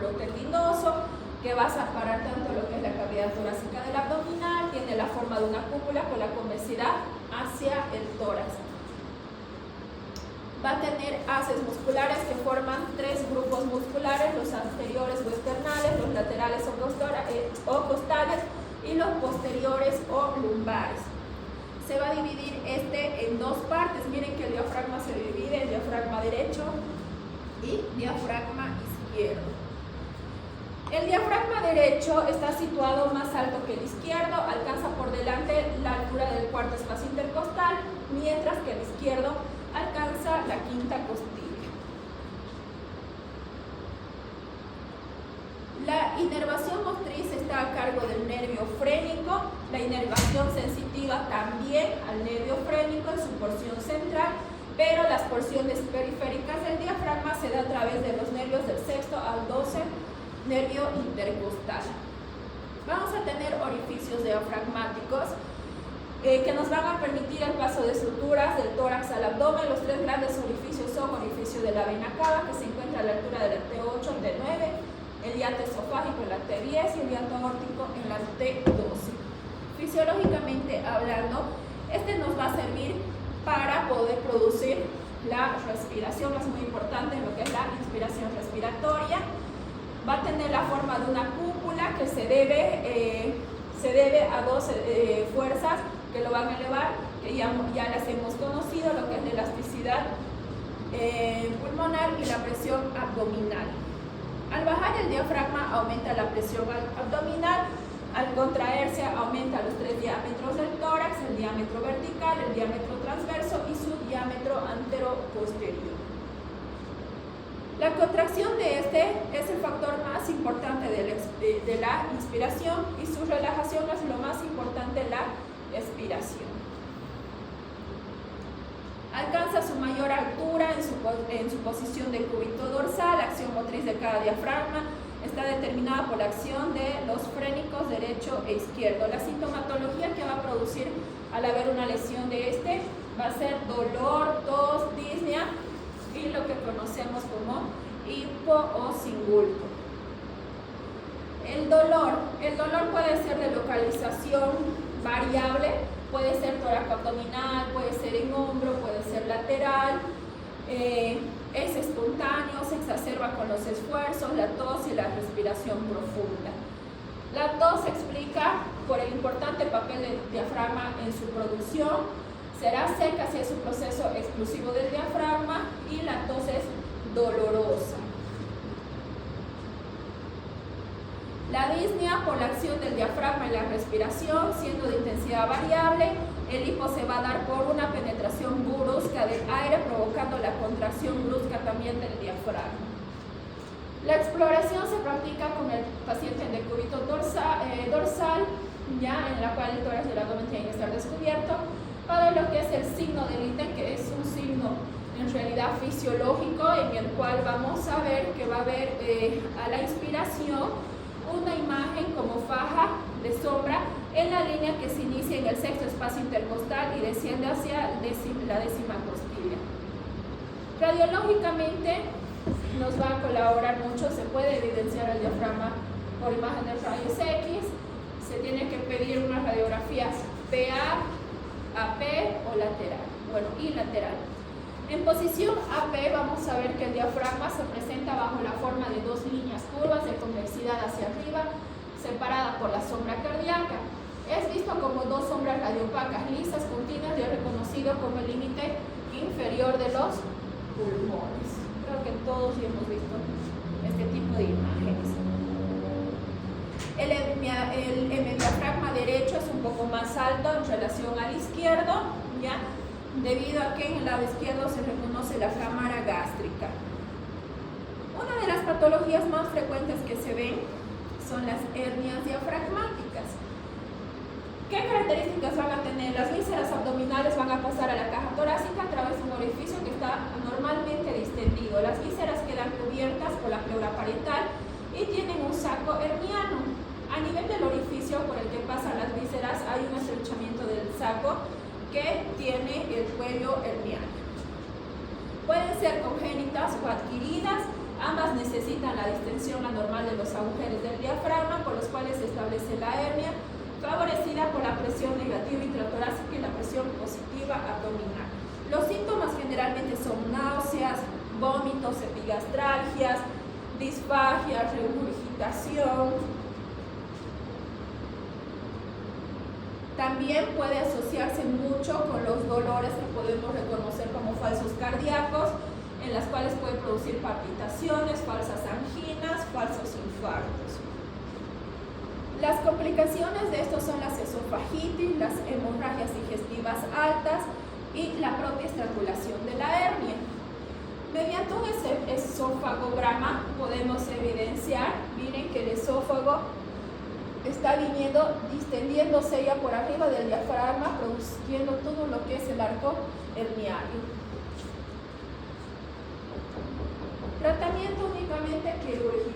músculo tendinoso que va a separar tanto lo que es la cavidad torácica del abdominal, tiene la forma de una cúpula con la convexidad hacia el tórax. Va a tener haces musculares que forman tres grupos musculares, los anteriores o externales, los laterales o costales y los posteriores o lumbares. Se va a dividir en dos partes. Miren que el diafragma se divide en diafragma derecho y diafragma izquierdo. El diafragma derecho está situado más alto que el izquierdo, alcanza por delante la altura del cuarto espacio intercostal, mientras que el izquierdo alcanza la quinta costilla. La inervación motriz está a cargo del nervio frénico, la inervación sensitiva también al nervio frénico en su porción central, pero las porciones periféricas del diafragma se da a través de los nervios del sexto al 12 nervio intercostal. Vamos a tener orificios diafragmáticos que nos van a permitir el paso de suturas del tórax al abdomen. Los tres grandes orificios son orificio de la vena cava, que se encuentra a la altura de la T8, T9, el hiato esofágico en la T10 y el hiato aórtico en la T12. Fisiológicamente hablando, este nos va a servir para poder producir la respiración, es muy importante en lo que es la inspiración respiratoria. Va a tener la forma de una cúpula que se debe a dos fuerzas que lo van a elevar, que ya las hemos conocido, lo que es la elasticidad pulmonar y la presión abdominal. Al bajar el diafragma aumenta la presión abdominal, al contraerse aumenta los tres diámetros del tórax, el diámetro vertical, el diámetro transverso y su diámetro antero-posterior. La contracción de este es el factor más importante de la inspiración y su relajación es lo más importante, la expiración. Alcanza su mayor altura en su posición de cúbito dorsal. La acción motriz de cada diafragma está determinada por la acción de los frénicos derecho e izquierdo. La sintomatología que va a producir al haber una lesión de este va a ser dolor, tos, disnea y lo que conocemos como hipo o singulto. El dolor puede ser de localización variable, puede ser toracoabdominal, puede ser en hombro, puede ser lateral, es espontáneo, se exacerba con los esfuerzos, la tos y la respiración profunda. La tos se explica por el importante papel del diafragma en su producción, será seca si es un proceso exclusivo del diafragma y la tos es dolorosa. La disnea por la acción del diafragma en la respiración, siendo de intensidad variable, el hipo se va a dar por una penetración brusca del aire, provocando la contracción brusca también del diafragma. La exploración se practica con el paciente en decúbito dorsal, ya en la cual el tórax y el abdomen tienen que estar descubiertos, para lo que es el signo del ítem, que es un signo en realidad fisiológico, en el cual vamos a ver que va a haber a la inspiración una imagen como faja de sombra en la línea que se inicia en el sexto espacio intercostal y desciende hacia la décima costilla. Radiológicamente nos va a colaborar mucho, se puede evidenciar el diafragma por imágenes rayos X, se tiene que pedir una radiografía PA, AP o lateral, y lateral. En posición AP vamos a ver que el diafragma se presenta bajo la forma de dos líneas curvas de convexidad hacia arriba, separada por la sombra cardíaca. Es visto como dos sombras radiopacas lisas, continuas y es reconocido como el límite inferior de los pulmones. Creo que todos ya hemos visto este tipo de imágenes. El hemidiafragma derecho es un poco más alto en relación al izquierdo, ¿ya? Debido a que en el lado izquierdo se reconoce la cámara gástrica. Una de las patologías más frecuentes que se ven son las hernias diafragmáticas. ¿Qué características van a tener? Las vísceras abdominales van a pasar a la caja torácica a través de un orificio que está normalmente distendido. Las vísceras quedan cubiertas por la pleura parietal y tienen un saco herniano. A nivel del orificio por el que pasan las vísceras hay un estrechamiento del saco que tiene el cuello herniano. Pueden ser congénitas o adquiridas Ambas necesitan la distensión anormal de los agujeros del diafragma, por los cuales se establece la hernia, favorecida por la presión negativa intratorácica y la presión positiva abdominal. Los síntomas generalmente son náuseas, vómitos, epigastralgias, disfagia, regurgitación. También puede asociarse mucho con los dolores que podemos reconocer como falsos cardíacos, en las cuales puede producir palpitaciones, falsas anginas, falsos infartos. Las complicaciones de estos son las esofagitis, las hemorragias digestivas altas y la propia estrangulación de la hernia. Mediante un esofagograma podemos evidenciar, miren que el esófago está distendiéndose ya por arriba del diafragma, produciendo todo lo que es el arco herniario. Tratamiento únicamente quirúrgico.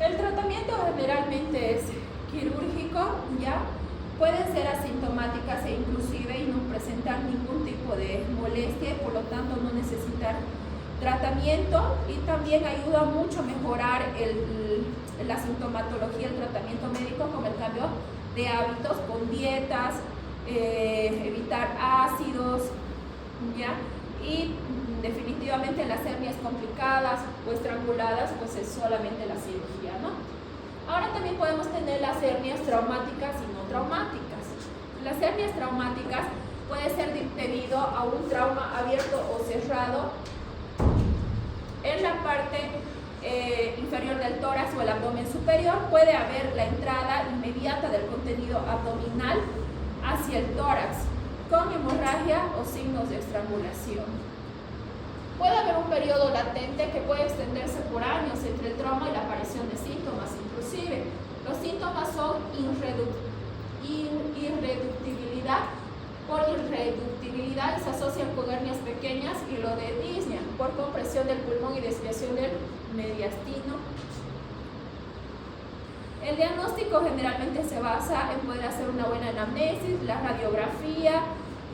El tratamiento generalmente es quirúrgico, ¿ya? Pueden ser asintomáticas e inclusive y no presentar ningún tipo de molestia y por lo tanto no necesitar tratamiento, y también ayuda mucho a mejorar la sintomatología, el tratamiento médico con el cambio de hábitos, con dietas, evitar ácidos, ¿ya? Y definitivamente las hernias complicadas o estranguladas pues es solamente la cirugía, ¿no? Ahora también podemos tener las hernias traumáticas y no traumáticas. Las hernias traumáticas puede ser debido a un trauma abierto o cerrado en la parte inferior del tórax o el abdomen superior. Puede haber la entrada inmediata del contenido abdominal hacia el tórax con hemorragia o signos de estrangulación. Puede haber un periodo latente que puede extenderse por años entre el trauma y la aparición de síntomas. Inclusive, los síntomas son irreductibilidad. Por irreductibilidad se asocian con hernias pequeñas y lo de disnea, por compresión del pulmón y desviación del mediastino. El diagnóstico generalmente se basa en poder hacer una buena anamnesis, la radiografía,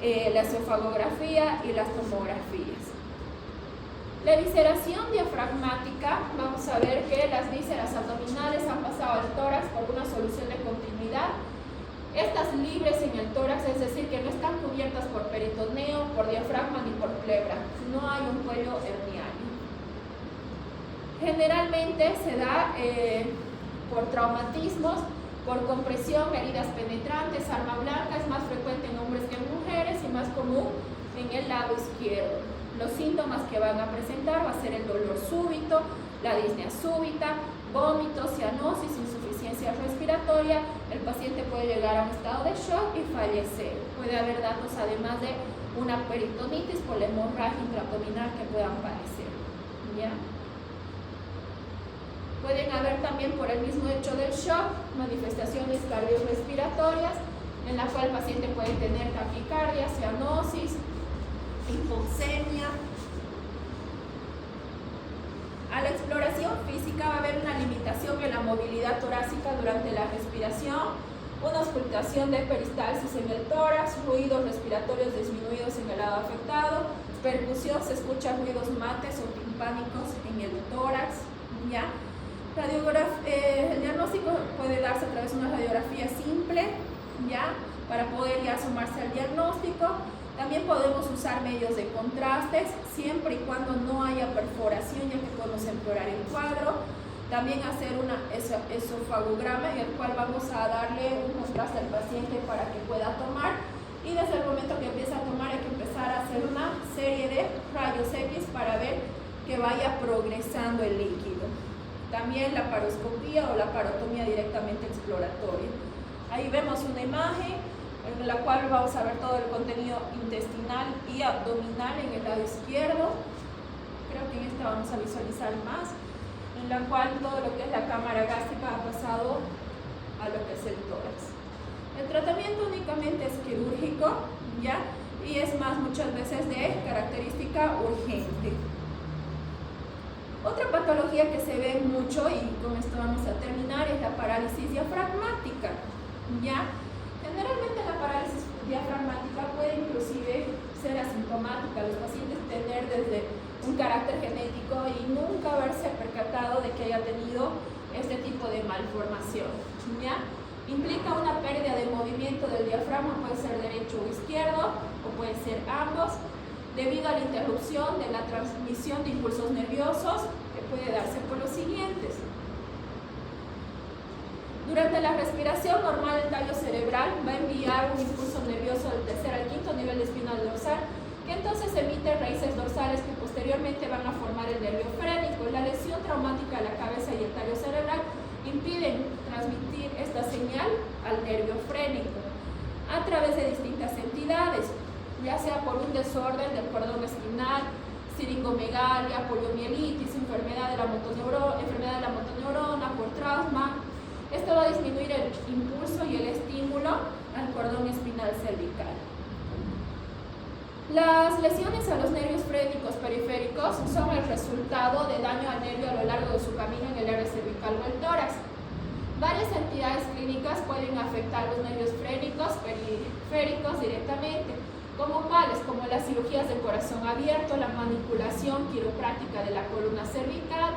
la esofagografía y las tomografías. La evisceración diafragmática, vamos a ver que las vísceras abdominales han pasado al tórax por una solución de continuidad. Estas libres en el tórax, es decir, que no están cubiertas por peritoneo, por diafragma ni por pleura. No hay un cuello herniario. Generalmente se da por traumatismos, por compresión, heridas penetrantes, arma blanca. Es más frecuente en hombres que en mujeres y más común en el lado izquierdo. Los síntomas que van a presentar va a ser el dolor súbito, la disnea súbita, vómitos, cianosis, insuficiencia respiratoria. El paciente puede llegar a un estado de shock y fallecer. Puede haber datos además de una peritonitis por la hemorragia intraabdominal que puedan padecer, ¿ya? Pueden haber también, por el mismo hecho del shock, manifestaciones cardiorrespiratorias en la cual el paciente puede tener taquicardia, cianosis, hipoxemia. A la exploración física va a haber una limitación en la movilidad torácica durante la respiración, una auscultación de peristalsis en el tórax, ruidos respiratorios disminuidos en el lado afectado, percusión, se escuchan ruidos mates o timpánicos en el tórax, ¿ya? El diagnóstico puede darse a través de una radiografía simple, ¿ya? Para poder ya sumarse al diagnóstico. También podemos usar medios de contrastes, siempre y cuando no haya perforación, ya que podemos empeorar el cuadro. También hacer un esofagograma en el cual vamos a darle un contraste al paciente para que pueda tomar. Y desde el momento que empieza a tomar hay que empezar a hacer una serie de rayos X para ver que vaya progresando el líquido. También la paroscopía o la parotomía directamente exploratoria. Ahí vemos una imagen en la cual vamos a ver todo el contenido intestinal y abdominal en el lado izquierdo. Creo que en esta vamos a visualizar más, en la cual todo lo que es la cámara gástrica ha pasado a lo que es el tórax. El tratamiento únicamente es quirúrgico, ¿ya? Y es más muchas veces de característica urgente. Otra patología que se ve mucho, y con esto vamos a terminar, es la parálisis diafragmática, ¿ya? Generalmente la parálisis diafragmática puede inclusive ser asintomática, los pacientes tener desde un carácter genético y nunca haberse percatado de que haya tenido este tipo de malformación, ¿ya? Implica una pérdida de movimiento del diafragma, puede ser derecho o izquierdo, o puede ser ambos, debido a la interrupción de la transmisión de impulsos nerviosos que puede darse por los siguientes. Durante la respiración normal, el tallo cerebral va a enviar un impulso nervioso del tercer al quinto nivel espinal dorsal, que entonces emite raíces dorsales que posteriormente van a formar el nervio frénico. La lesión traumática de la cabeza y el tallo cerebral impiden transmitir esta señal al nervio frénico a través de distintas entidades, ya sea por un desorden del cordón espinal, siringomegalia, poliomielitis, enfermedad de la motoneurona, por trauma. Esto va a disminuir el impulso y el estímulo al cordón espinal cervical. Las lesiones a los nervios frénicos periféricos son el resultado de daño al nervio a lo largo de su camino en el área cervical o el tórax. Varias entidades clínicas pueden afectar los nervios frénicos periféricos directamente, como cuáles, como las cirugías de corazón abierto, la manipulación quiropráctica de la columna cervical,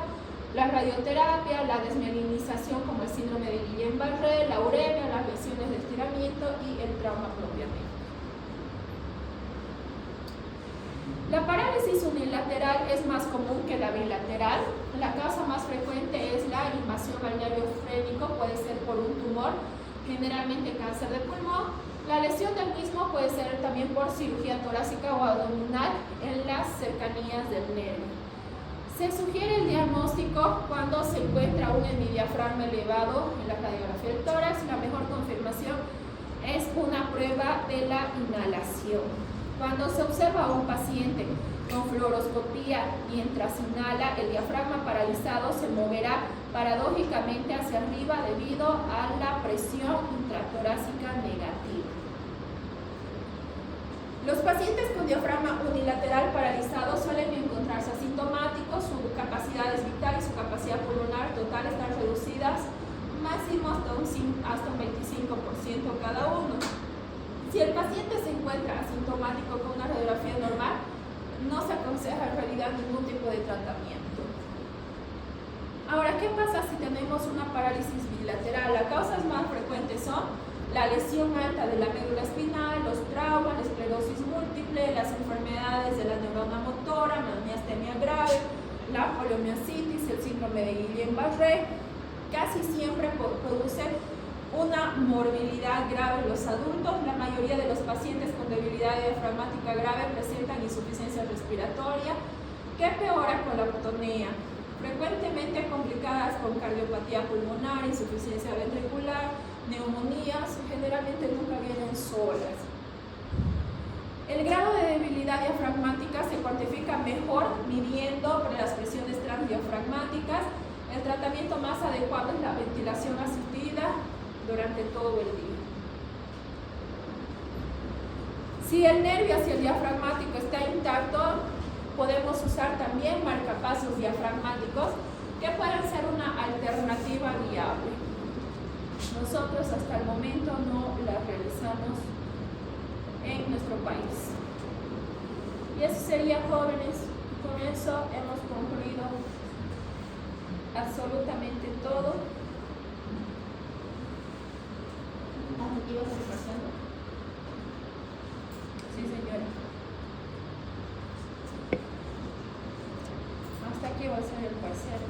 la radioterapia, la desmielinización como el síndrome de Guillain-Barré, la uremia, las lesiones de estiramiento y el trauma propiamente. La parálisis unilateral es más común que la bilateral. La causa más frecuente es la invasión al nervio frénico, puede ser por un tumor, generalmente cáncer de pulmón. La lesión del mismo puede ser también por cirugía torácica o abdominal en las cercanías del nervio. Se sugiere el diagnóstico cuando se encuentra un hemidiafragma elevado en la radiografía del tórax. La mejor confirmación es una prueba de la inhalación. Cuando se observa a un paciente con fluoroscopía mientras inhala, el diafragma paralizado se moverá paradójicamente hacia arriba debido a la presión intratorácica negativa. Los pacientes con diafragma unilateral paralizado suelen encontrarse asintomáticos, su capacidad vital y su capacidad pulmonar total están reducidas máximo hasta un 25% cada uno. Si el paciente se encuentra asintomático con una radiografía normal, no se aconseja en realidad ningún tipo de tratamiento. Ahora, ¿qué pasa si tenemos una parálisis bilateral? Las causas más frecuentes son la lesión alta de la médula espinal, los traumas, la esclerosis múltiple, las enfermedades de la neurona motora, la miastenia grave, la poliomielitis, el síndrome de Guillain-Barré. Casi siempre producen una morbilidad grave en los adultos. La mayoría de los pacientes con debilidad diafragmática grave presentan insuficiencia respiratoria que empeora con la atonía, frecuentemente complicadas con cardiopatía pulmonar, insuficiencia ventricular, neumonías, generalmente nunca vienen solas. El grado de debilidad diafragmática se cuantifica mejor midiendo las presiones transdiafragmáticas. El tratamiento más adecuado es la ventilación asistida durante todo el día. Si el nervio hacia el diafragmático está intacto, podemos usar también marcapasos diafragmáticos que puedan ser una alternativa viable. Nosotros hasta el momento no las realizamos en nuestro país. Y eso sería, jóvenes. Con eso hemos concluido absolutamente todo. ¿Ibas repasando? Sí, señora. Hasta aquí va a ser el parcial.